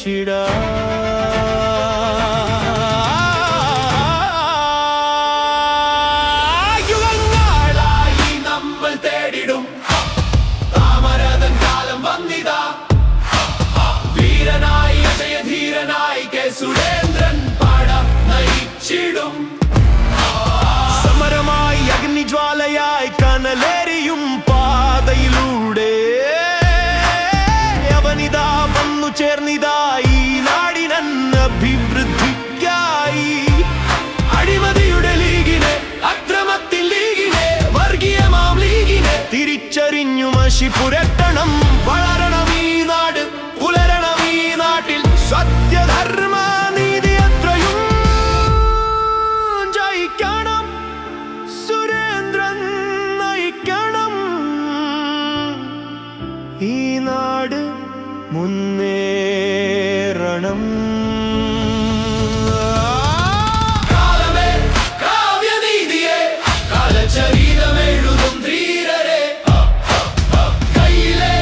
പതിച്ചിടാ. യുഗങ്ങളായി നമ്മൾ തേടിടും താമരതൻ കാലം വന്നിതാ. വീരനായി അജയധീരനായി കെ സുരേന്ദ്രൻ പാട നയിച്ചിടും. സമരമായി അഗ്നിജ്വാലയായി കനലേറിയും പാതയിലൂടെ അവനിതാ വന്നു ചേർന്നിതായി നാടിനൻ അഭിവൃദ്ധിക്കായി. അഴിമതിയുടെ ലീഗിനെ, അക്രമത്തിൽ ലീഗിനെ, വർഗീയമാം ലീഗിനെ തിരിച്ചറിഞ്ഞു മഷി പുരട്ടണം. വളരണം ഈ നാട്, പുലരണം ഈ നാട്ടിൽ സത്യധർമ്മ നീതി അത്രയും ജയിക്കണം. സുരേന്ദ്രൻ നയിക്കണം ഈ നാട്, മുന്നേറണം. കാലമേ കാവ്യനീതിയെ, കാലചരിതമെഴുതും ധീരരെ, കയ്യിലെ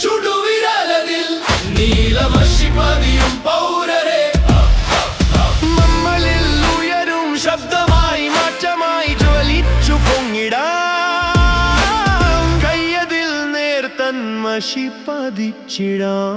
ചുടുവിരലതിൽ നീലമഷി പതിയും പൗരരെ. നമ്മളിൽ ഉയരും ശബ്ദമായി മാറ്റമായി ജ്വലിച്ചു പൊങ്ങിടാം. കയ്യതിൽ നേർത്തൻ മഷി പതിച്ചിടാം.